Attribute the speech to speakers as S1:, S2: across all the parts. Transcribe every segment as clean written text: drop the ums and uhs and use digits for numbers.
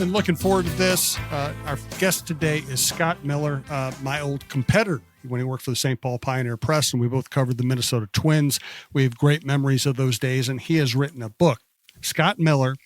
S1: been looking forward to this. Our guest today is Scott Miller, my old competitor when he worked for the St. Paul Pioneer Press, and we both covered the Minnesota Twins. We have great memories of those days, and he has written a book, Scott Miller,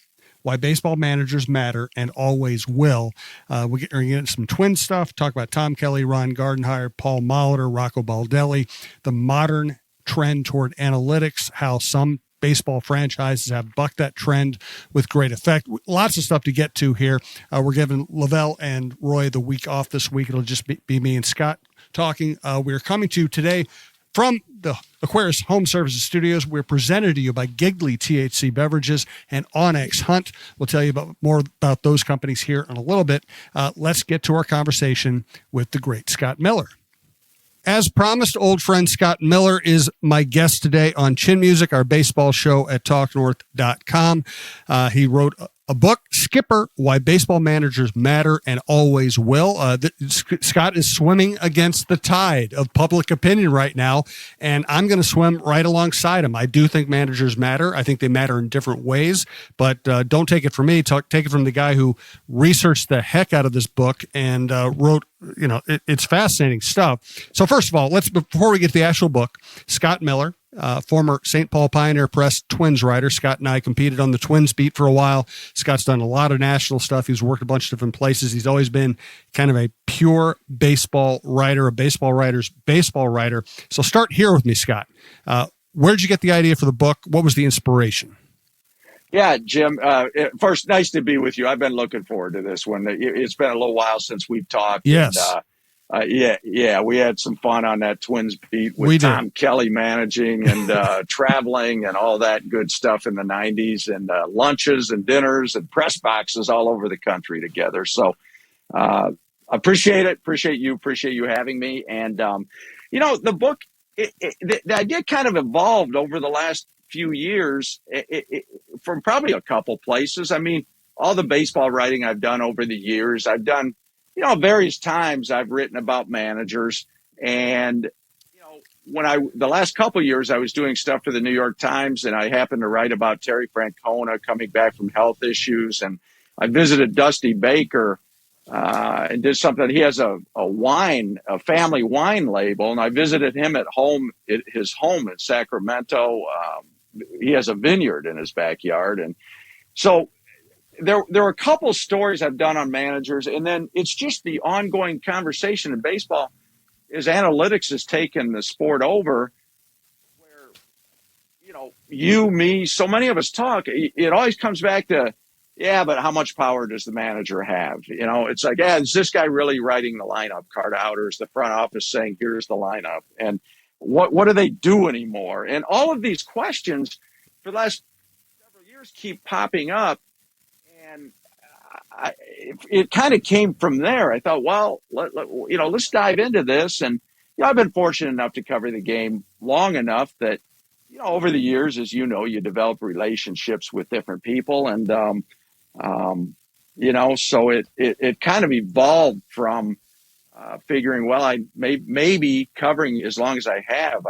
S1: Why Baseball Managers Matter and Always Will. We're going to get into some Twin stuff, talk about Tom Kelly, Ron Gardenhire, Paul Molitor, Rocco Baldelli, the modern trend toward analytics, how some baseball franchises have bucked that trend with great effect. Lots of stuff to get to here. We're giving LaVelle and Roy the week off this week. It'll just be me and Scott talking. We're coming to you today from the Aquarius Home Services Studios. We're presented to you by Giggly THC Beverages and Onyx Hunt. We'll tell you more about those companies here in a little bit. Let's get to our conversation with the great Scott Miller. As promised, old friend Scott Miller is my guest today on Chin Music, our baseball show at talknorth.com. He wrote a book, Skipper, Why Baseball Managers Matter and Always Will. Scott is swimming against the tide of public opinion right now, and I'm going to swim right alongside him. I do think managers matter. I think they matter in different ways, but don't take it from me. Take it from the guy who researched the heck out of this book and wrote, it's fascinating stuff. So first of all, before we get to the actual book, Scott Miller, former St. Paul Pioneer Press Twins writer. Scott and I competed on the Twins beat for a while. Scott's done a lot of national stuff. He's worked a bunch of different places. He's always been kind of a pure baseball writer, a baseball writer's baseball writer. So start here with me, Scott. Where did you get the idea for the book? What was the inspiration?
S2: Yeah, Jim, first, nice to be with you. I've been looking forward to this one. It's been a little while since we've talked.
S1: Yes.
S2: And, we had some fun on that Twins beat with Tom Kelly managing and traveling and all that good stuff in the 90s, and lunches and dinners and press boxes all over the country together. So appreciate it. Appreciate you having me. And, the book, the idea kind of evolved over the last few years from probably a couple places. I mean, all the baseball writing I've done over the years, I've done, various times I've written about managers. And, the last couple of years I was doing stuff for the New York Times, and I happened to write about Terry Francona coming back from health issues. And I visited Dusty Baker and did something. He has a family wine label. And I visited him at his home in Sacramento. He has a vineyard in his backyard. And so there are a couple stories I've done on managers, and then it's just the ongoing conversation in baseball as analytics has taken the sport over, where, you, me, so many of us talk. It always comes back to, but how much power does the manager have? It's like, is this guy really writing the lineup card out, or is the front office saying, here's the lineup? And what do they do anymore? And all of these questions for the last several years keep popping up. And it kind of came from there. I thought, well, let's dive into this. And I've been fortunate enough to cover the game long enough that, over the years, as you know, you develop relationships with different people. And, so it kind of evolved from figuring, well, I maybe covering as long as I have,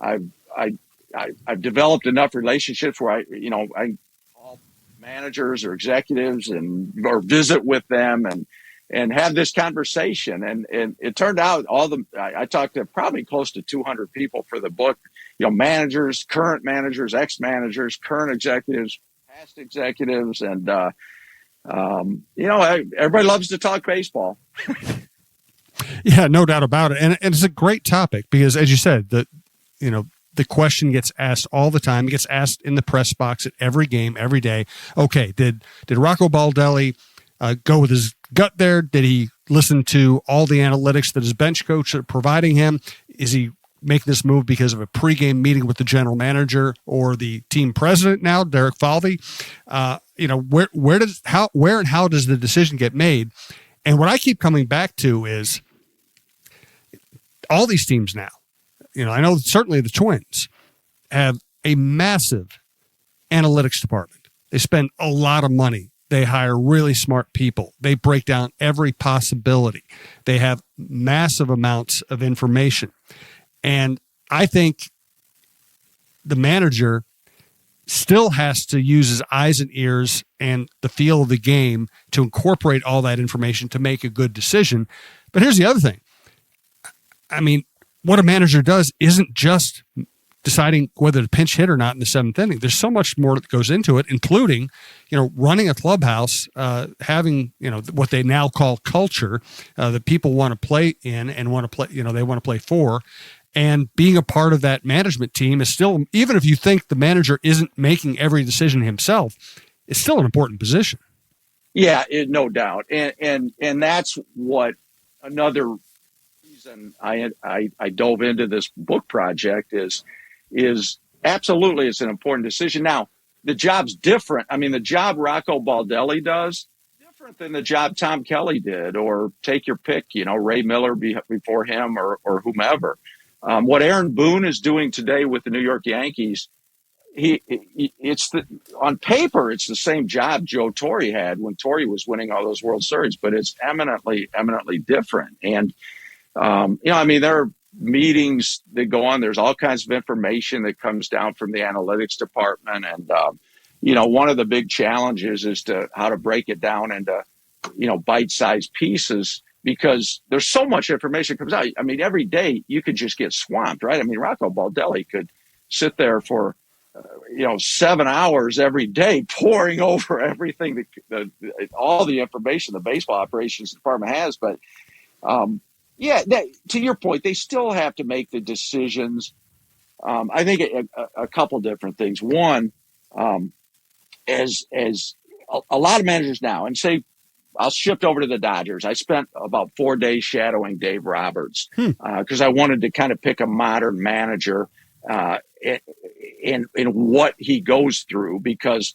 S2: I've developed enough relationships where I call managers or executives or visit with them and have this conversation. And it turned out I talked to probably close to 200 people for the book, managers, current managers, ex-managers, current executives, past executives. And, everybody loves to talk baseball.
S1: Yeah, no doubt about it. And it's a great topic because, as you said, the question gets asked all the time. It gets asked in the press box at every game, every day. Okay, did Rocco Baldelli go with his gut there? Did he listen to all the analytics that his bench coach are providing him? Is he making this move because of a pregame meeting with the general manager or the team president now, Derek Falvey? Where and how does the decision get made? And what I keep coming back to is all these teams now, I know certainly the Twins have a massive analytics department. They spend a lot of money. They hire really smart people. They break down every possibility. They have massive amounts of information. And I think the manager still has to use his eyes and ears and the feel of the game to incorporate all that information to make a good decision. But here's the other thing. I mean, what a manager does isn't just deciding whether to pinch hit or not in the seventh inning. There's so much more that goes into it, including, running a clubhouse, having, what they now call culture, that people want to play in and want to play, they want to play for. And being a part of that management team is still, even if you think the manager isn't making every decision himself, it's still an important position.
S2: Yeah, no doubt. And that's what another reason I dove into this book project is absolutely it's an important decision. Now, the job's different. I mean, the job Rocco Baldelli does different than the job Tom Kelly did, or take your pick, Ray Miller before him or whomever. What Aaron Boone is doing today with the New York Yankees, on paper, it's the same job Joe Torre had when Torre was winning all those World Series, but it's eminently different. And, there are meetings that go on. There's all kinds of information that comes down from the analytics department. And, one of the big challenges is how to break it down into, bite-sized pieces, because there's so much information that comes out. I mean, every day you could just get swamped, right? I mean, Rocco Baldelli could sit there for, 7 hours every day poring over everything, all the information the baseball operations department has. But, to your point, they still have to make the decisions. I think a couple different things. One, as a lot of managers now, and say, I'll shift over to the Dodgers. I spent about 4 days shadowing Dave Roberts because I wanted to kind of pick a modern manager in what he goes through, because,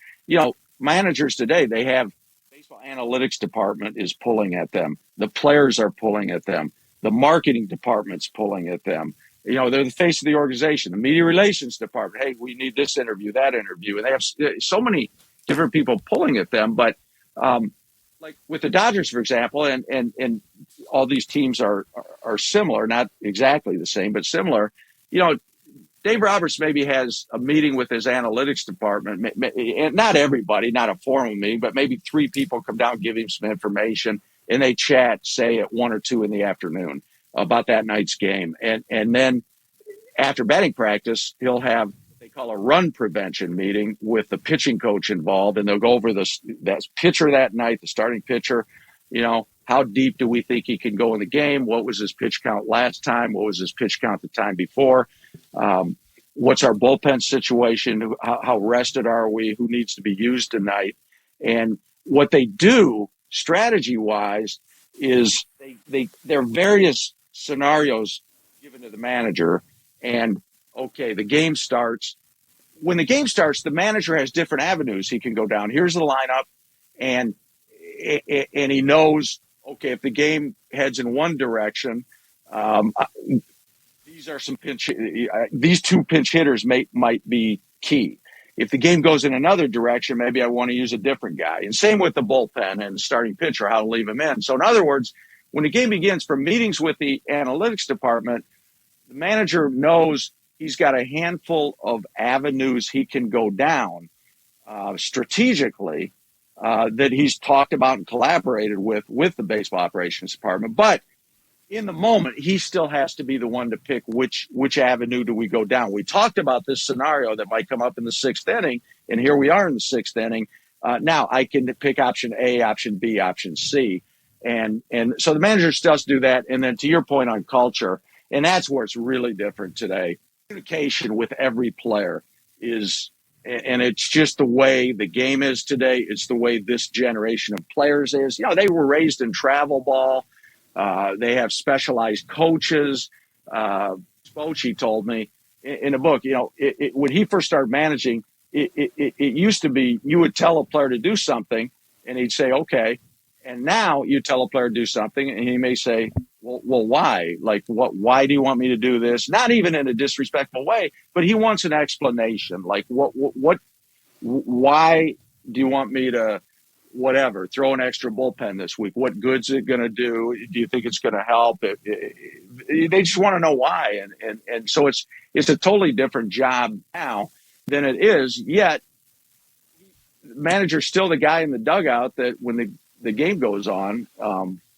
S2: managers today, they have baseball analytics department is pulling at them. The players are pulling at them. The marketing department's pulling at them. They're the face of the organization. The media relations department, hey, we need this interview, that interview. And they have so many different people pulling at them. But like with the Dodgers, for example, and all these teams are similar, not exactly the same, but similar. Dave Roberts maybe has a meeting with his analytics department, and not everybody, not a formal meeting, but maybe 3 people come down, give him some information, and they chat, say, at 1 or 2 in the afternoon about that night's game. And then after batting practice, he'll have what they call a run prevention meeting with the pitching coach involved, and they'll go over that pitcher that night, the starting pitcher. How deep do we think he can go in the game? What was his pitch count last time? What was his pitch count the time before? What's our bullpen situation? How rested are we? Who needs to be used tonight? And what they do strategy-wise is there are various scenarios given to the manager. And, okay, the game starts. When the game starts, the manager has different avenues he can go down. Here's the lineup, and he knows, okay, if the game heads in one direction, these are some these 2 pinch hitters might be key. If the game goes in another direction, maybe I want to use a different guy. And same with the bullpen and starting pitcher, how to leave him in. So in other words, when the game begins, from meetings with the analytics department, the manager knows he's got a handful of avenues he can go down strategically that he's talked about and collaborated with the baseball operations department. But in the moment, he still has to be the one to pick which avenue do we go down. We talked about this scenario that might come up in the 6th inning, and here we are in the 6th inning. Now I can pick option A, option B, option C. And so the manager does do that. And then to your point on culture, and that's where it's really different today. Communication with every player is, and it's just the way the game is today. It's the way this generation of players is. They were raised in travel ball. They have specialized coaches. Bochy told me in a book, when he first started managing, it used to be you would tell a player to do something and he'd say, okay. And now you tell a player to do something and he may say, well, why? Like, why do you want me to do this? Not even in a disrespectful way, but he wants an explanation. Like, why do you want me to, whatever, throw an extra bullpen this week? What good's it going to do? Do you think it's going to help? They just want to know why. And so it's a totally different job now than it is. Yet manager's still the guy in the dugout that when the game goes on,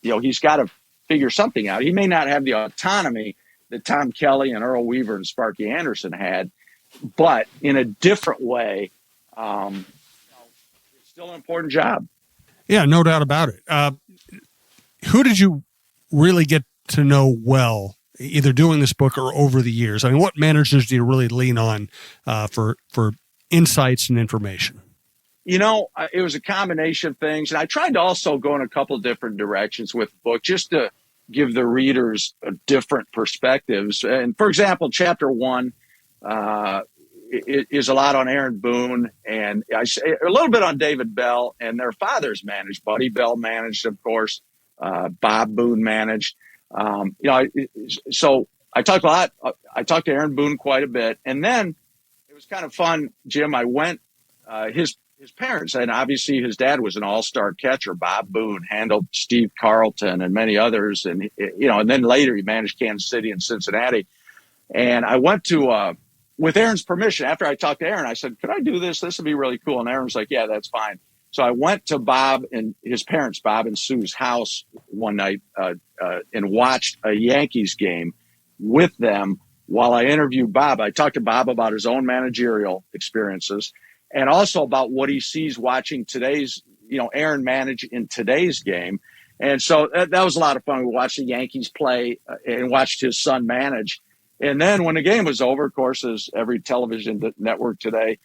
S2: he's got to figure something out. He may not have the autonomy that Tom Kelly and Earl Weaver and Sparky Anderson had, but in a different way. It's still an important job.
S1: Yeah, no doubt about it. Who did you really get to know well, either doing this book or over the years? I mean, what managers do you really lean on for insights and information?
S2: It was a combination of things, and I tried to also go in a couple of different directions with the book just to give the readers different perspectives. And for example, chapter 1 is a lot on Aaron Boone, and I say a little bit on David Bell, and their fathers managed. Buddy Bell managed, of course. Bob Boone managed. So I talked a lot. I talked to Aaron Boone quite a bit, and then it was kind of fun, Jim. I went his parents, and obviously his dad was an all-star catcher. Bob Boone handled Steve Carlton and many others, and and then later he managed Kansas City and Cincinnati. And I went to with Aaron's permission. After I talked to Aaron, I said, "Could I do this? This would be really cool." And Aaron's like, "Yeah, that's fine." So I went to Bob and his parents, Bob and Sue's house one night, and watched a Yankees game with them while I interviewed Bob. I talked to Bob about his own managerial experiences and also about what he sees watching today's, Aaron manage in today's game. And so that was a lot of fun. We watched the Yankees play and watched his son manage. And then when the game was over, of course, as every television network today,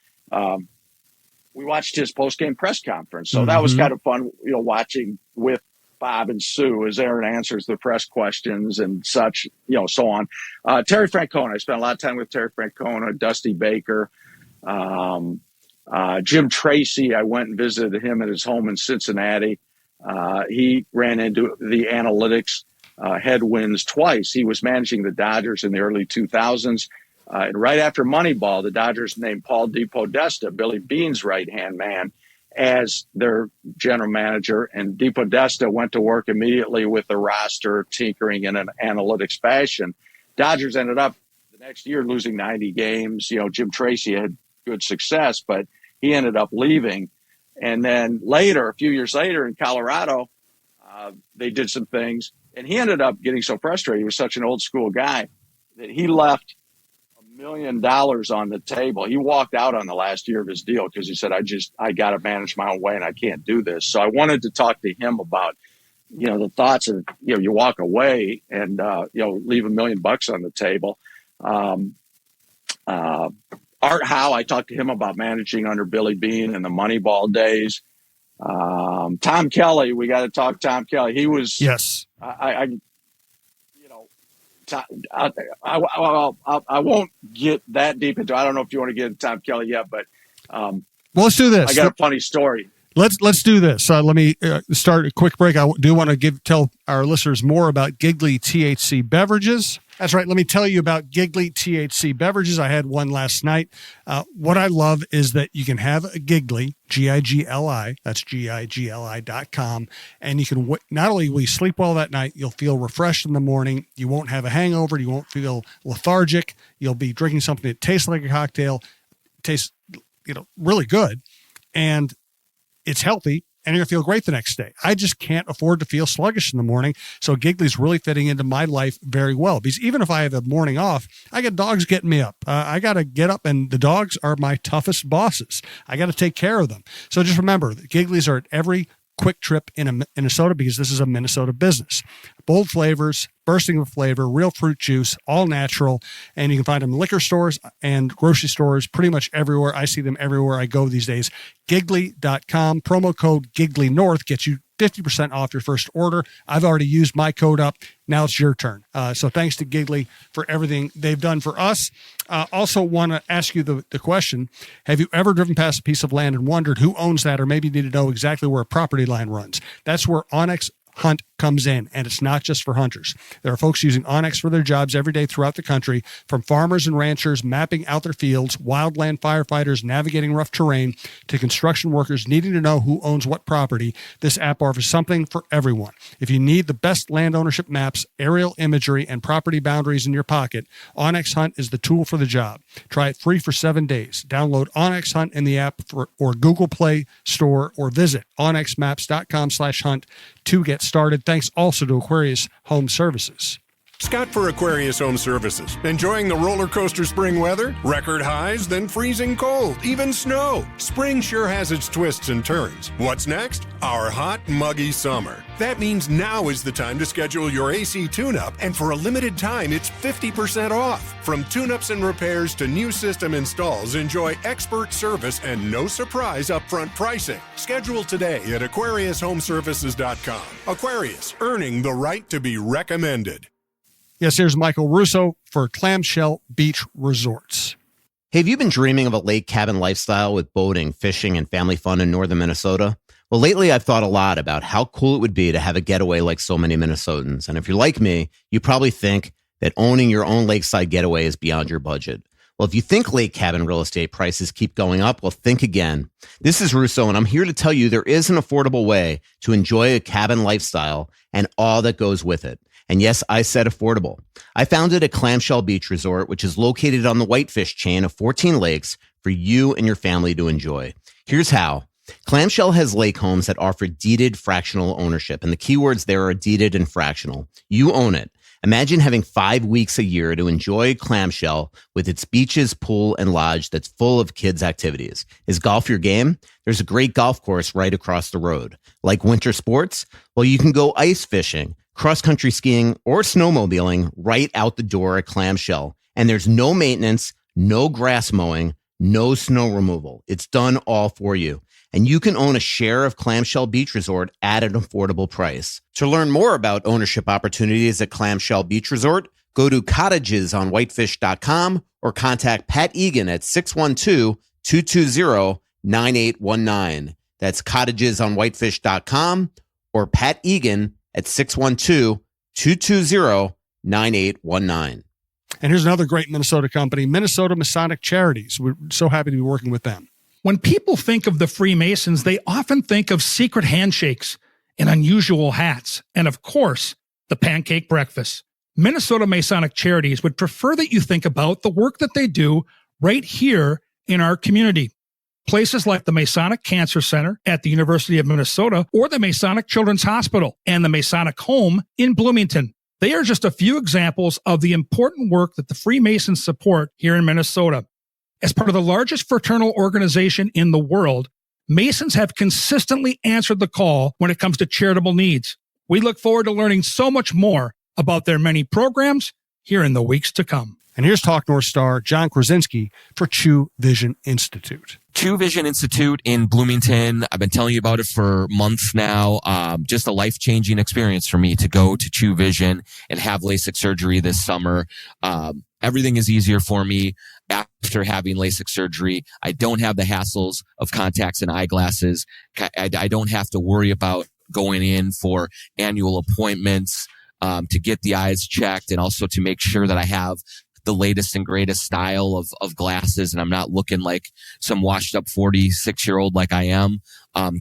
S2: we watched his post-game press conference. So that was kind of fun, watching with Bob and Sue as Aaron answers the press questions and such, so on. Terry Francona, I spent a lot of time with Terry Francona, Dusty Baker, Jim Tracy. I went and visited him at his home in Cincinnati. He ran into the analytics headwinds twice. He was managing the Dodgers in the early 2000s. And right after Moneyball, the Dodgers named Paul DePodesta, Billy Beane's right-hand man, as their general manager. And DePodesta went to work immediately with the roster, tinkering in an analytics fashion. Dodgers ended up the next year losing 90 games. Jim Tracy had good success, but he ended up leaving. And then later, a few years later in Colorado, they did some things. And he ended up getting so frustrated. He was such an old school guy that he left $1 million on the table. He walked out on the last year of his deal because he said, I got to manage my own way and I can't do this. So I wanted to talk to him about, the thoughts of, you walk away and, leave $1 million on the table. Art Howe, I talked to him about managing under Billy Beane in the Moneyball days. Tom Kelly, we got to talk Tom Kelly. He was,
S1: yes.
S2: I won't get that deep into. I don't know if you want to get into Tom Kelly yet, but
S1: well, let's do this.
S2: I got a funny story.
S1: Let's do this. Let me start a quick break. I do want to tell our listeners more about Giggly THC beverages. That's right. Let me tell you about Giggly THC beverages. I had one last night. What I love is that you can have a Giggly, Gigli, that's Gigli.com, and you can not only will you sleep well that night, you'll feel refreshed in the morning. You won't have a hangover. You won't feel lethargic. You'll be drinking something that tastes like a cocktail, tastes really good, and it's healthy. And you're going to feel great the next day. I just can't afford to feel sluggish in the morning. So Giggly's really fitting into my life very well. Because even if I have a morning off, I got dogs getting me up. I got to get up, and the dogs are my toughest bosses. I got to take care of them. So just remember, the Giggly's are at every Quick Trip in Minnesota because this is a Minnesota business. Bold flavors, bursting with flavor, real fruit juice, all natural. And you can find them in liquor stores and grocery stores pretty much everywhere. I see them everywhere I go these days. Giggly.com, promo code GigglyNorth gets you 50% off your first order. I've already used my code up. Now it's your turn. So thanks to Giggly for everything they've done for us. Also want to ask you the question, have you ever driven past a piece of land and wondered who owns that, or maybe you need to know exactly where a property line runs? That's where Onyx Hunt comes in, and it's not just for hunters. There are folks using onX for their jobs every day throughout the country, from farmers and ranchers mapping out their fields, wildland firefighters navigating rough terrain, to construction workers needing to know who owns what property. This app offers something for everyone. If you need the best land ownership maps, aerial imagery, and property boundaries in your pocket, onX Hunt is the tool for the job. Try it free for 7 days. Download onX Hunt in the app or Google Play Store, or visit onxmaps.com/hunt to get started. Thanks also to Aquarius Home Services.
S3: Scott for Aquarius Home Services. Enjoying the roller coaster spring weather? Record highs, then freezing cold, even snow. Spring sure has its twists and turns. What's next? Our hot, muggy summer. That means now is the time to schedule your AC tune-up, and for a limited time, it's 50% off. From tune-ups and repairs to new system installs, enjoy expert service and no surprise upfront pricing. Schedule today at AquariusHomeservices.com. Aquarius, earning the right to be recommended.
S1: Yes, here's Michael Russo for Clamshell Beach Resorts.
S4: Hey, have you been dreaming of a lake cabin lifestyle with boating, fishing, and family fun in northern Minnesota? Well, lately I've thought a lot about how cool it would be to have a getaway like so many Minnesotans. And if you're like me, you probably think that owning your own lakeside getaway is beyond your budget. Well, if you think lake cabin real estate prices keep going up, well, think again. This is Russo, and I'm here to tell you there is an affordable way to enjoy a cabin lifestyle and all that goes with it. And yes, I said affordable. I founded a Clamshell Beach Resort, which is located on the Whitefish chain of 14 lakes for you and your family to enjoy. Here's how. Clamshell has lake homes that offer deeded fractional ownership, and the keywords there are deeded and fractional. You own it. Imagine having 5 weeks a year to enjoy Clamshell with its beaches, pool, and lodge that's full of kids' activities. Is golf your game? There's a great golf course right across the road. Like winter sports? Well, you can go ice fishing, cross-country skiing, or snowmobiling right out the door at Clamshell. And there's no maintenance, no grass mowing, no snow removal. It's done all for you. And you can own a share of Clamshell Beach Resort at an affordable price. To learn more about ownership opportunities at Clamshell Beach Resort, go to cottagesonwhitefish.com or contact Pat Egan at 612-220-9819. That's cottagesonwhitefish.com or Pat Egan at 612-220-9819.
S1: And here's another great Minnesota company, Minnesota Masonic Charities. We're so happy to be working with them.
S5: When people think of the Freemasons, they often think of secret handshakes and unusual hats, and of course, the pancake breakfast. Minnesota Masonic Charities would prefer that you think about the work that they do right here in our community. Places like the Masonic Cancer Center at the University of Minnesota, or the Masonic Children's Hospital and the Masonic Home in Bloomington. They are just a few examples of the important work that the Freemasons support here in Minnesota. As part of the largest fraternal organization in the world, Masons have consistently answered the call when it comes to charitable needs. We look forward to learning so much more about their many programs here in the weeks to come.
S1: And here's Talk North star John Krasinski for Chew Vision Institute.
S6: Chew Vision Institute in Bloomington. I've been telling you about it for months now. Just a life-changing experience for me to go to Chew Vision and have LASIK surgery this summer. Everything is easier for me after having LASIK surgery. I don't have the hassles of contacts and eyeglasses. I don't have to worry about going in for annual appointments to get the eyes checked, and also to make sure that I have the latest and greatest style of glasses, and I'm not looking like some washed up 46-year-old like I am,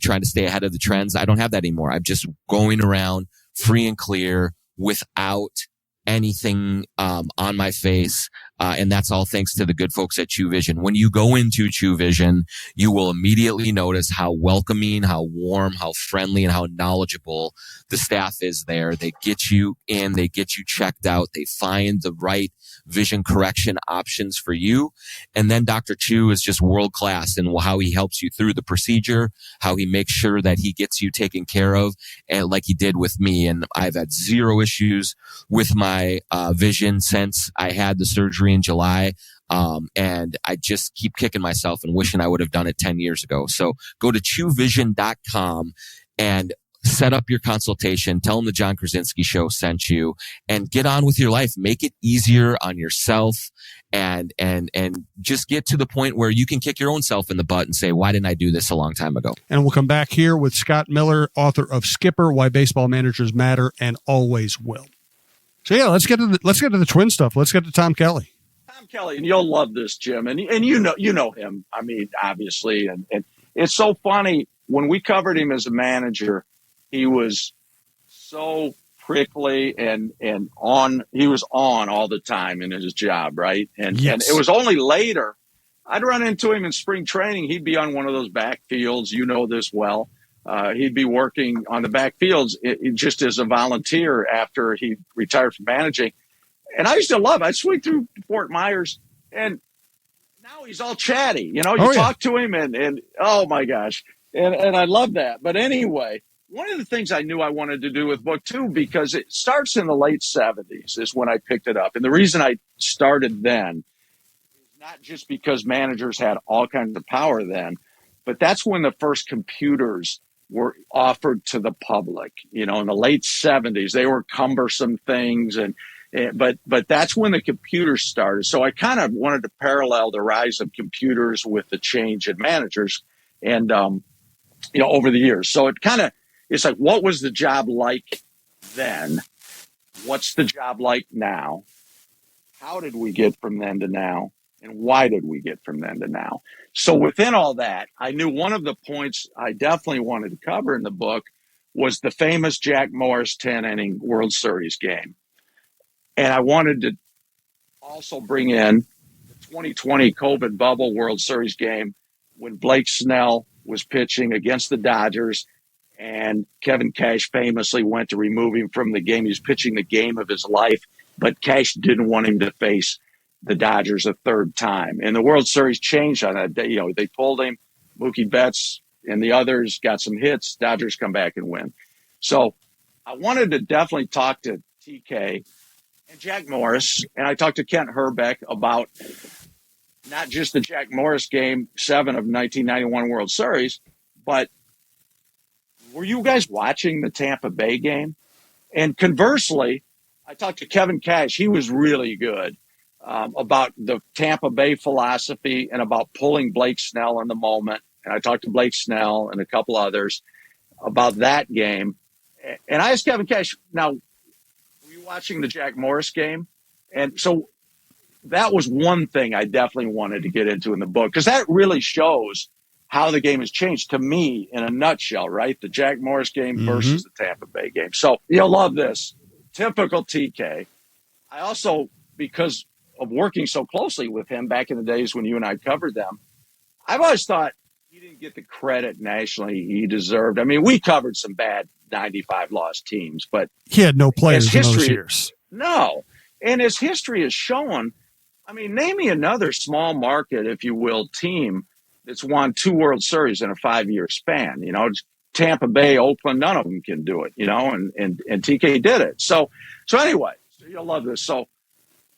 S6: trying to stay ahead of the trends. I don't have that anymore. I'm just going around free and clear without anything on my face, and that's all thanks to the good folks at Chew Vision. When you go into Chew Vision, you will immediately notice how welcoming, how warm, how friendly, and how knowledgeable the staff is there. They get you in, they get you checked out, they find the right vision correction options for you. And then Dr. Chew is just world class in how he helps you through the procedure, how he makes sure that he gets you taken care of, and like he did with me. And I've had zero issues with my vision since I had the surgery in July. And I just keep kicking myself and wishing I would have done it 10 years ago. So go to chewvision.com and set up your consultation, tell them the John Krasinski show sent you, and get on with your life. Make it easier on yourself, and just get to the point where you can kick your own self in the butt and say, why didn't I do this a long time ago?
S1: And we'll come back here with Scott Miller, author of Skipper, Why Baseball Managers Matter and Always Will. So yeah, let's get to the Twin stuff. Let's get to Tom Kelly.
S2: Tom Kelly, and you'll love this, Jim, and you know him. I mean, obviously, and it's so funny when we covered him as a manager. He was so prickly and on. He was on all the time in his job, right? And it was only later I'd run into him in spring training. He'd be on one of those backfields. You know this well. He'd be working on the backfields just as a volunteer after he retired from managing. And I used to love it. I'd swing through Fort Myers, and now he's all chatty. You know, you talk to him, and oh my gosh, and I love that. But anyway, one of the things I knew I wanted to do with book two, because it starts in the late 70s, is when I picked it up. And the reason I started then is not just because managers had all kinds of power then, but that's when the first computers were offered to the public. You know, in the late 70s, they were cumbersome things, but that's when the computers started. So I kind of wanted to parallel the rise of computers with the change in managers, and over the years. So it's like, what was the job like then? What's the job like now? How did we get from then to now? And why did we get from then to now? So within all that, I knew one of the points I definitely wanted to cover in the book was the famous Jack Morris 10-inning World Series game. And I wanted to also bring in the 2020 COVID bubble World Series game when Blake Snell was pitching against the Dodgers, and Kevin Cash famously went to remove him from the game. He was pitching the game of his life, but Cash didn't want him to face the Dodgers a third time. And the World Series changed on that day. They pulled him. Mookie Betts and the others got some hits. Dodgers come back and win. So I wanted to definitely talk to TK and Jack Morris, and I talked to Kent Herbeck about not just the Jack Morris game 7 of 1991 World Series, but were you guys watching the Tampa Bay game? And conversely, I talked to Kevin Cash. He was really good about the Tampa Bay philosophy and about pulling Blake Snell in the moment. And I talked to Blake Snell and a couple others about that game. And I asked Kevin Cash, now, were you watching the Jack Morris game? And so that was one thing I definitely wanted to get into in the book, because that really shows how the game has changed to me in a nutshell, right? The Jack Morris game versus the Tampa Bay game. So you'll love this. Typical TK. I also, because of working so closely with him back in the days when you and I covered them, I've always thought he didn't get the credit nationally he deserved. I mean, we covered some bad 95 loss teams, but
S1: he had no players in those years.
S2: No. And as history has shown, I mean, name me another small market, if you will, team that's won 2 World Series in a 5-year span. Tampa Bay, Oakland, none of them can do it, and TK did it. So anyway, you'll love this. So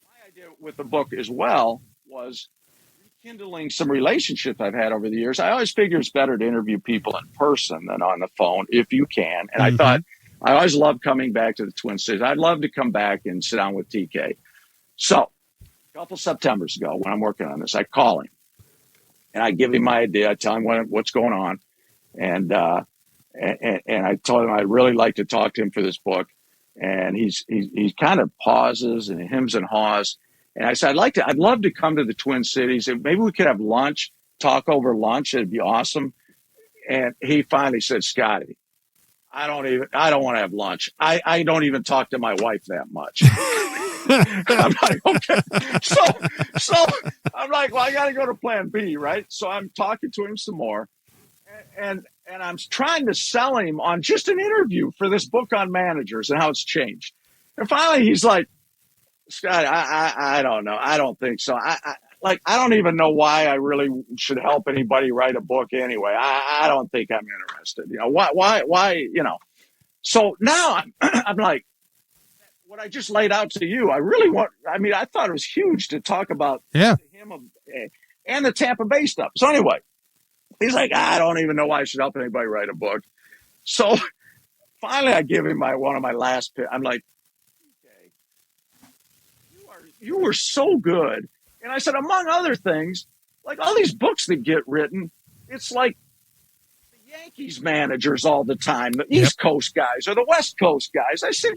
S2: my idea with the book as well was rekindling some relationships I've had over the years. I always figure it's better to interview people in person than on the phone if you can. And I thought, I always love coming back to the Twin Cities. I'd love to come back and sit down with TK. So a couple Septembers ago, when I'm working on this, I call him and I give him my idea. I tell him what's going on. And I told him I'd really like to talk to him for this book. And he kind of pauses and hems and haws. And I said, I'd love to come to the Twin Cities, and maybe we could have lunch, talk over lunch. It'd be awesome. And he finally said, Scotty, I don't want to have lunch. I don't even talk to my wife that much. I'm like, okay. So I'm like, well, I got to go to plan B, right? So I'm talking to him some more. And I'm trying to sell him on just an interview for this book on managers and how it's changed. And finally, he's like, Scott, I don't know. I don't think so. I don't even know why I really should help anybody write a book anyway. I don't think I'm interested. Why? So now I'm like, what I just laid out to you, I thought it was huge to talk about him and the Tampa Bay stuff. So anyway, he's like, I don't even know why I should help anybody write a book. So finally I give him one of my last picks. I'm like, okay, you were so good. And I said, among other things, like all these books that get written, it's like the Yankees managers all the time, the East Coast guys or the West Coast guys. I said,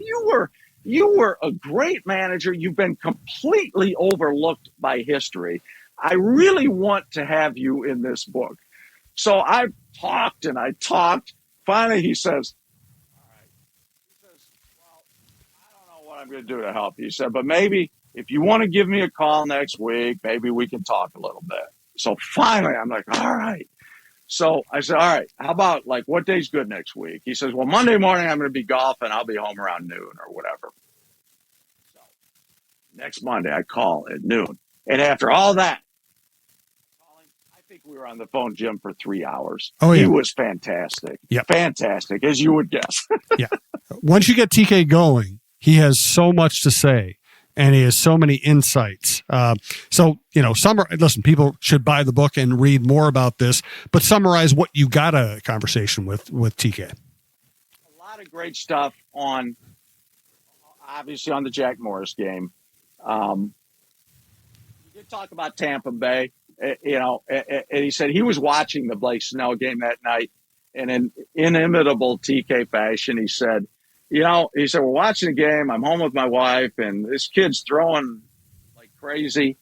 S2: you were a great manager. You've been completely overlooked by history. I really want to have you in this book. So I talked and I talked. Finally, he says, all right. He says, well, I don't know what I'm going to do to help you. He said, but maybe if you want to give me a call next week, maybe we can talk a little bit. So finally, I'm like, all right. So I said, all right, how about like what day's good next week? He says, well, Monday morning, I'm going to be golfing. I'll be home around noon or whatever. So next Monday, I call at noon. And after all that, I think we were on the phone, Jim, for 3 hours. Oh, yeah. He was fantastic. Yeah. Fantastic, as you would guess.
S1: Yeah. Once you get TK going, he has so much to say. And he has so many insights. So, listen, people should buy the book and read more about this, but summarize what you got a conversation with TK.
S2: A lot of great stuff obviously on the Jack Morris game. We did talk about Tampa Bay, and he said he was watching the Blake Snell game that night, and in inimitable TK fashion, he said, we're watching the game. I'm home with my wife, and this kid's throwing like crazy.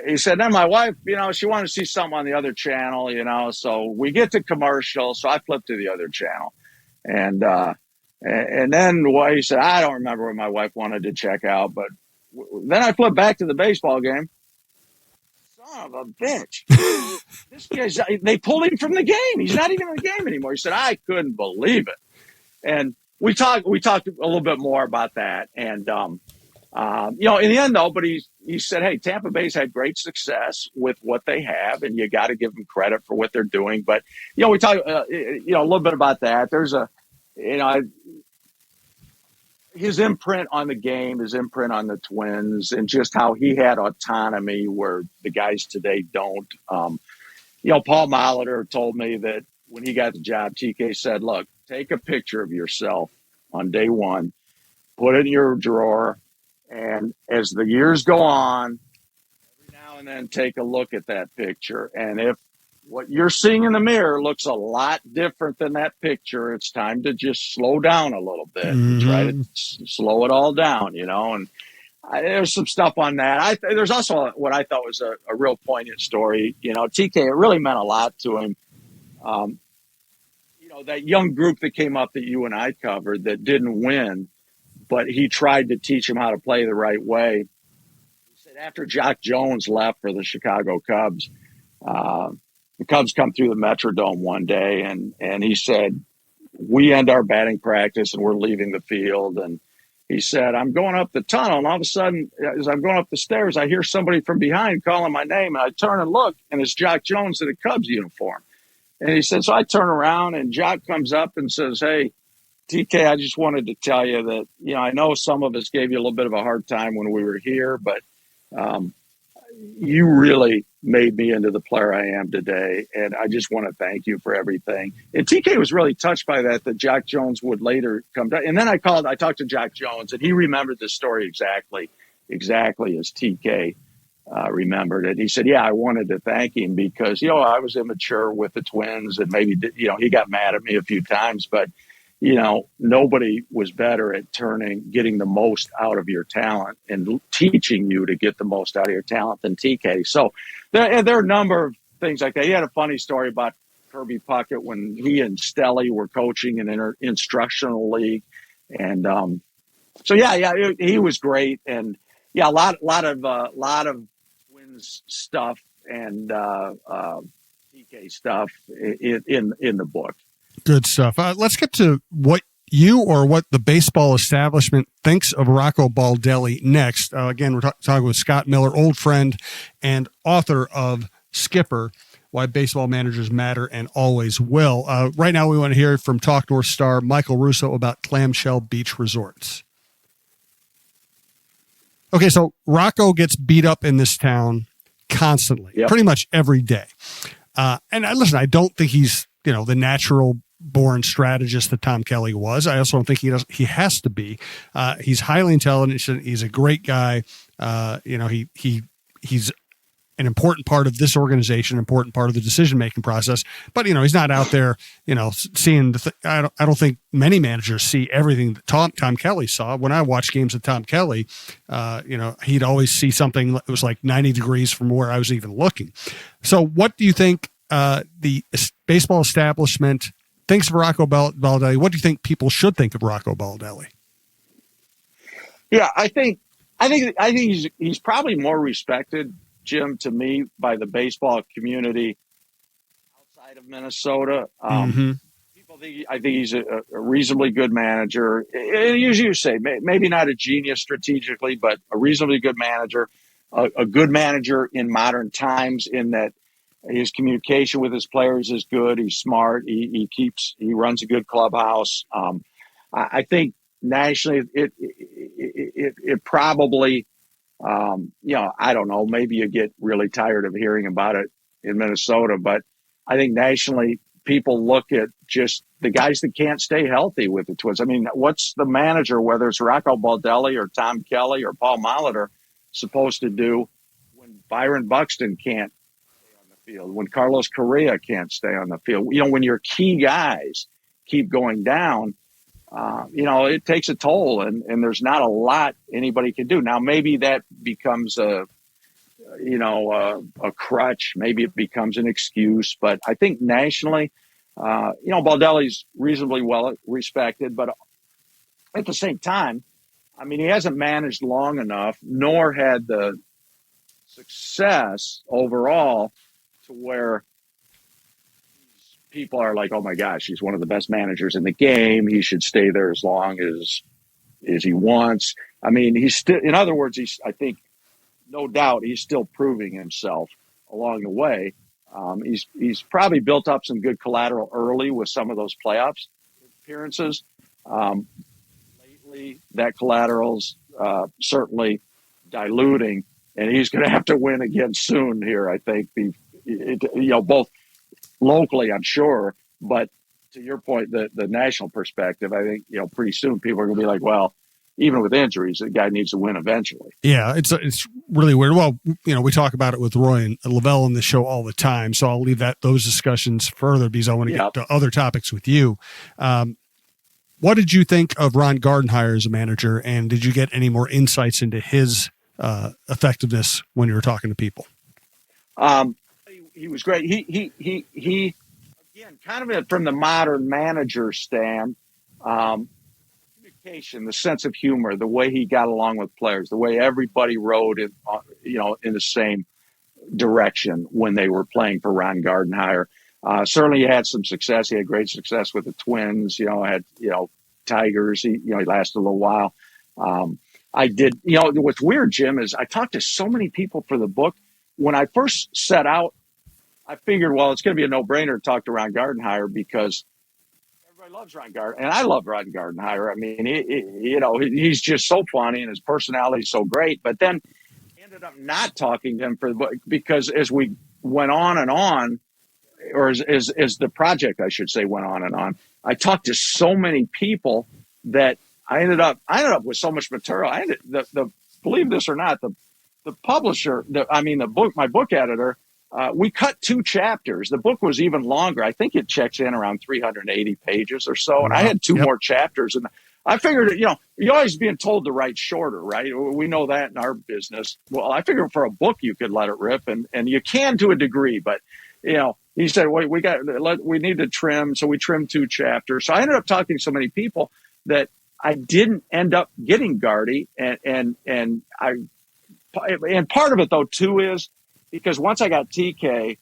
S2: He said, then my wife, she wanted to see something on the other channel, so we get to commercial. So I flipped to the other channel. And then he said, I don't remember what my wife wanted to check out, but then I flipped back to the baseball game. Son of a bitch. This guy's, they pulled him from the game. He's not even in the game anymore. He said, I couldn't believe it. And we talked a little bit more about that. And, in the end, though, but he said, hey, Tampa Bay's had great success with what they have, and you got to give them credit for what they're doing. But, we talked, a little bit about that. There's his imprint on the game, his imprint on the Twins, and just how he had autonomy where the guys today don't. Paul Molitor told me that when he got the job, TK said, look, take a picture of yourself on day one, put it in your drawer, and as the years go on, every now and then take a look at that picture. And if what you're seeing in the mirror looks a lot different than that picture, it's time to just slow down a little bit. Mm-hmm. Try to slow it all down, and there's some stuff on that. There's also what I thought was a real poignant story. TK, it really meant a lot to him. That young group that came up that you and I covered that didn't win, but he tried to teach them how to play the right way. He said after Jock Jones left for the Chicago Cubs, the Cubs come through the Metrodome one day, and he said, we end our batting practice and we're leaving the field. And he said, I'm going up the tunnel, and all of a sudden, as I'm going up the stairs, I hear somebody from behind calling my name, and I turn and look, and it's Jock Jones in a Cubs uniform. And he said, so I turn around, and Jock comes up and says, hey, TK, I just wanted to tell you that, I know some of us gave you a little bit of a hard time when we were here, but you really made me into the player I am today. And I just want to thank you for everything. And TK was really touched by that Jock Jones would later come down. And then I talked to Jock Jones, and he remembered the story exactly as TK remembered it. He said, yeah, I wanted to thank him because, I was immature with the Twins, and maybe, he got mad at me a few times, but, nobody was better at getting the most out of your talent and teaching you to get the most out of your talent than TK. So there are a number of things like that. He had a funny story about Kirby Puckett when he and Stelly were coaching in an instructional league. And so, he was great. And yeah, a lot of Twins stuff and TK stuff in the book.
S1: Good stuff. Let's get to what the baseball establishment thinks of Rocco Baldelli next. Again, we're talking with Scott Miller, old friend and author of Skipper, Why Baseball Managers Matter and Always Will. Right now, we want to hear from Talk North star Michael Russo about Clamshell Beach Resorts. Okay, so Rocco gets beat up in this town constantly, pretty much every day. And listen, I don't think he's, the natural born strategist that Tom Kelly was. I also don't think he has to be. He's highly intelligent. He's a great guy. He's an important part of this organization, important part of the decision-making process. But, he's not out there, seeing I don't think many managers see everything that Tom Kelly saw. When I watched games with Tom Kelly, he'd always see something that was like 90 degrees from where I was even looking. So what do you think the baseball establishment thinks of Rocco Baldelli? What do you think people should think of Rocco Baldelli?
S2: Yeah, I think he's probably more respected, Jim, to me, by the baseball community outside of Minnesota. People think I think he's a reasonably good manager. And as you say, maybe not a genius strategically, but a reasonably good manager, a good manager in modern times in that his communication with his players is good. He's smart. He runs a good clubhouse. I think nationally, it probably, I don't know, maybe you get really tired of hearing about it in Minnesota, but I think nationally people look at just the guys that can't stay healthy with the Twins. I mean, what's the manager, whether it's Rocco Baldelli or Tom Kelly or Paul Molitor, supposed to do when Byron Buxton can't stay on the field, when Carlos Correa can't stay on the field? When your key guys keep going down, it takes a toll, and there's not a lot anybody can do. Now, maybe that becomes a crutch. Maybe it becomes an excuse. But I think nationally, Baldelli's reasonably well respected. But at the same time, I mean, he hasn't managed long enough, nor had the success overall to where people are like, oh my gosh, he's one of the best managers in the game. He should stay there as long as he wants. I mean, he's still, in other words, I think, no doubt, he's still proving himself along the way. He's probably built up some good collateral early with some of those playoffs appearances. Lately, that collateral's certainly diluting, and he's going to have to win again soon here, I think. Both locally, I'm sure, but to your point, the national perspective, I think, pretty soon people are going to be like, well, even with injuries, the guy needs to win eventually.
S1: Yeah, it's really weird. Well, we talk about it with Roy and LaVelle on the show all the time, so I'll leave those discussions further because I want to get to other topics with you. What did you think of Ron Gardenhire as a manager, and did you get any more insights into his effectiveness when you were talking to people?
S2: He was great. He again, kind of from the modern manager stand, communication, the sense of humor, the way he got along with players, the way everybody rode in the same direction when they were playing for Ron Gardenhire. Certainly he had some success. He had great success with the Twins, Tigers. He lasted a little while. What's weird, Jim, is I talked to so many people for the book. When I first set out, I figured, well, it's going to be a no-brainer to talk to Ron Gardenhire because everybody loves Ron Gardenhire, and I love Ron Gardenhire. I mean, he's just so funny, and his personality is so great. But then ended up not talking to him for the book because as we went on and on, or as the project, I should say, went on and on, I talked to so many people that I ended up with so much material. Believe this or not, the publisher, my book editor, we cut 2 chapters. The book was even longer. I think it checks in around 380 pages or so. And I had 2 more chapters. And I figured, you're always being told to write shorter, right? We know that in our business. Well, I figured for a book, you could let it rip, and you can to a degree. But, he said, wait, we need to trim. So we trimmed 2 chapters. So I ended up talking to so many people that I didn't end up getting Gardy. And part of it, though, too, is because once I got TK,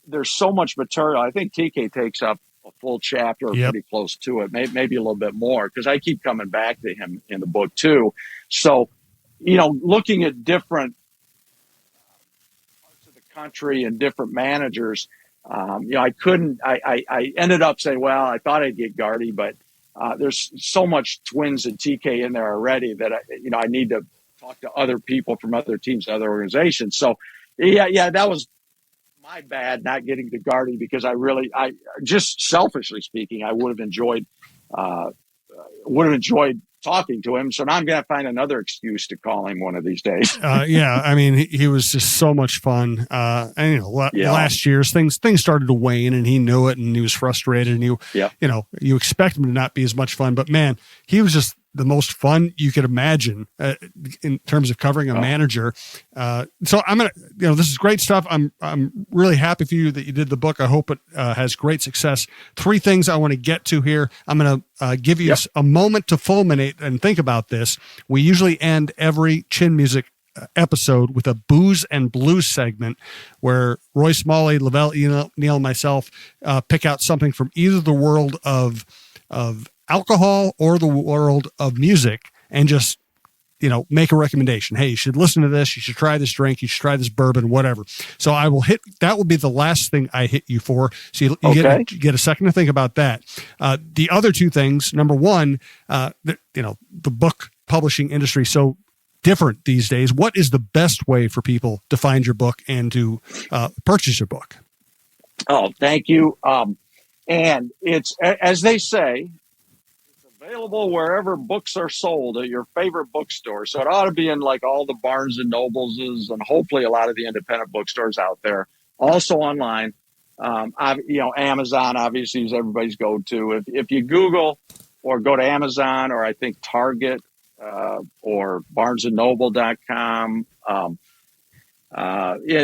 S2: there's so much material. I think TK takes up a full chapter or pretty close to it, maybe a little bit more, because I keep coming back to him in the book, too. So, looking at different parts of the country and different managers, I ended up saying, well, I thought I'd get Gardy, but there's so much Twins and TK in there already that, I need to talk to other people from other teams, other organizations. So, yeah, that was my bad not getting to Gardy, because I just selfishly speaking, I would have enjoyed talking to him. So now I'm going to find another excuse to call him one of these days.
S1: Yeah, I mean, he was just so much fun. And last year's things started to wane, and he knew it, and he was frustrated, and you expect him to not be as much fun, but man, he was just the most fun you could imagine in terms of covering a manager. So I'm going to, this is great stuff. I'm really happy for you that you did the book. I hope it has great success. 3 things I want to get to here. I'm going to give you a moment to fulminate and think about this. We usually end every Chin Music episode with a booze and blues segment where Roy Smalley, LaVelle, Neal, and myself pick out something from either the world of alcohol or the world of music and just, make a recommendation. Hey, you should listen to this. You should try this drink. You should try this bourbon, whatever. So that will be the last thing I hit you for. So you get a second to think about that. The other 2 things, number one, the book publishing industry is so different these days. What is the best way for people to find your book and to purchase your book?
S2: Oh, thank you. And it's, as they say, available wherever books are sold at your favorite bookstore. So it ought to be in like all the Barnes and Nobles and hopefully a lot of the independent bookstores out there. Also online, Amazon obviously is everybody's go-to. If you Google or go to Amazon or I think Target or BarnesandNoble.com.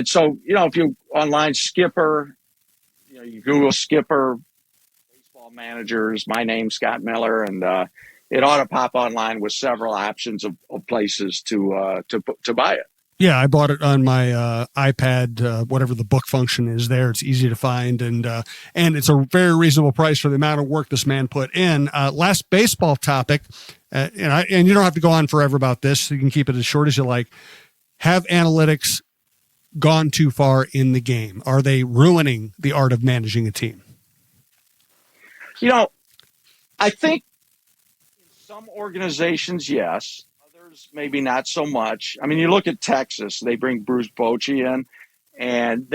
S2: So if you online Skipper, you Google Skipper managers, my name Scott Miller, and it ought to pop online with several options of places to buy it.
S1: Yeah, I bought it on my iPad, whatever the book function is there. It's easy to find, and it's a very reasonable price for the amount of work this man put in. Last baseball topic, and you don't have to go on forever about this. You can keep it as short as you like. Have analytics gone too far in the game? Are they ruining the art of managing a team?
S2: I think in some organizations, yes. Others, maybe not so much. I mean, you look at Texas, they bring Bruce Bochy in, and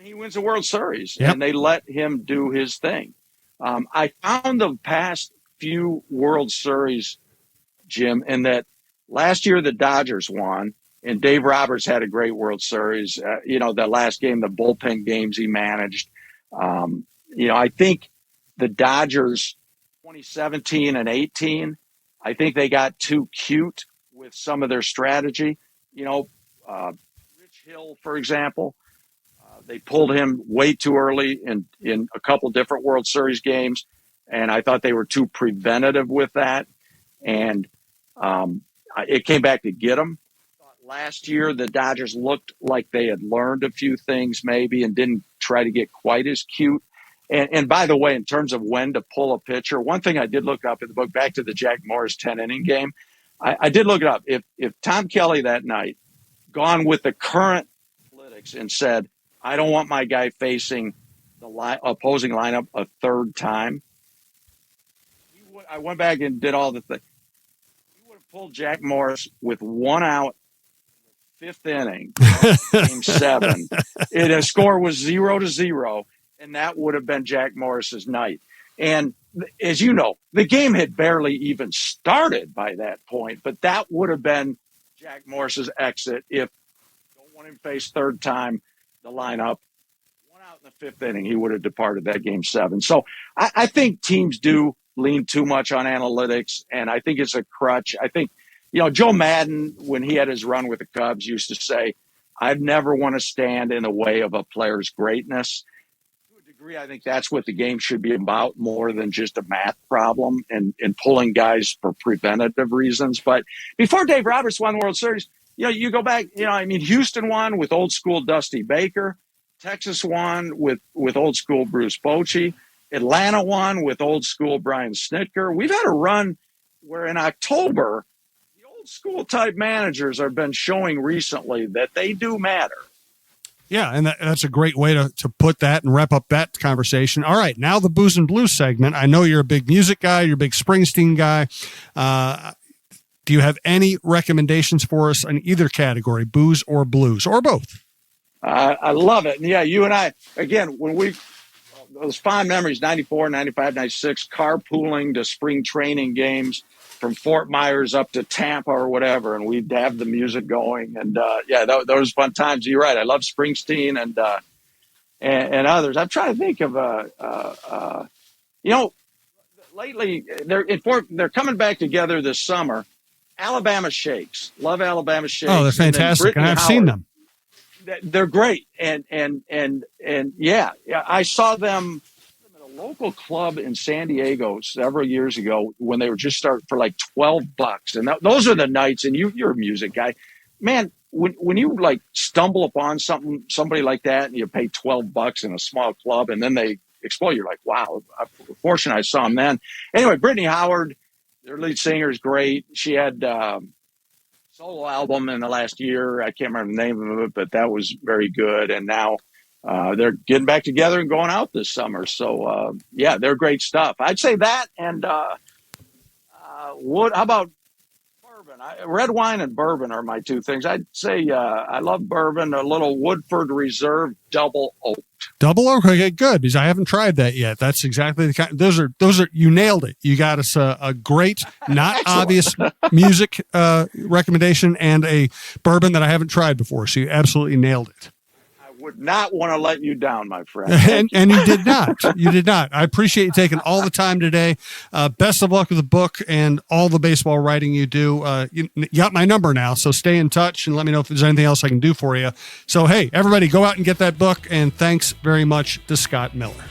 S2: he wins a World Series, and they let him do his thing. I found the past few World Series, Jim, in that last year the Dodgers won, and Dave Roberts had a great World Series. That last game, the bullpen games he managed. I think the Dodgers 2017 and 18, I think they got too cute with some of their strategy. Rich Hill, for example, they pulled him way too early in a couple different World Series games, and I thought they were too preventative with that. And it came back to get them. Last year, the Dodgers looked like they had learned a few things maybe and didn't try to get quite as cute. And by the way, in terms of when to pull a pitcher, one thing I did look up in the book, back to the Jack Morris 10-inning game, I did look it up. If Tom Kelly that night gone with the current analytics and said, I don't want my guy facing the opposing lineup a third time, I went back and did all the things. He would have pulled Jack Morris with 1 out in the 5th inning, game 7. The score was 0-0. And that would have been Jack Morris's night. And as you know, the game had barely even started by that point, but that would have been Jack Morris's exit if you don't want him face third time the lineup. 1 out in the 5th inning, he would have departed that game 7. So I think teams do lean too much on analytics, and I think it's a crutch. I think, Joe Madden, when he had his run with the Cubs, used to say, I'd never want to stand in the way of a player's greatness. I think that's what the game should be about, more than just a math problem and pulling guys for preventative reasons. But before Dave Roberts won the World Series, you go back, Houston won with old school Dusty Baker. Texas won with old school Bruce Bochy. Atlanta won with old school Brian Snitker. We've had a run where in October, the old school type managers have been showing recently that they do matter.
S1: Yeah, and that's a great way to put that and wrap up that conversation. All right, now the Booze and Blues segment. I know you're a big music guy. You're a big Springsteen guy. Do you have any recommendations for us in either category, booze or blues, or both?
S2: I love it. And yeah, you and I, again, when those fond memories, 94, 95, 96, carpooling to spring training games from Fort Myers up to Tampa or whatever. And we'd have the music going. And those fun times. You're right. I love Springsteen and others. I'm trying to think of, lately they're coming back together this summer. Alabama Shakes. Love Alabama Shakes.
S1: Oh, they're fantastic. And I've seen them.
S2: They're great. And yeah, I saw them at a local club in San Diego several years ago when they were just starting for like $12. And those are the nights, and you're a music guy, man. When you like stumble upon somebody like that and you pay $12 in a small club and then they explode, you're like, wow, I'm fortunate I saw them then. Anyway, Brittany Howard, their lead singer, is great. She had solo album in the last year. I can't remember the name of it, but that was very good. And now they're getting back together and going out this summer. So they're great stuff. I'd say that. And how about bourbon? Red wine and bourbon are my two things. I'd say I love bourbon. A little Woodford Reserve Double Oak.
S1: Double oak, okay, good, because I haven't tried that yet. That's exactly the kind. Those are you nailed it. You got us a great, not obvious music recommendation and a bourbon that I haven't tried before. So you absolutely nailed it.
S2: I would not want to let you down, my friend.
S1: and you did not. You did not. I appreciate you taking all the time today. Best of luck with the book and all the baseball writing you do. You got my number now, so stay in touch and let me know if there's anything else I can do for you. So, hey, everybody, go out and get that book, and thanks very much to Scott Miller.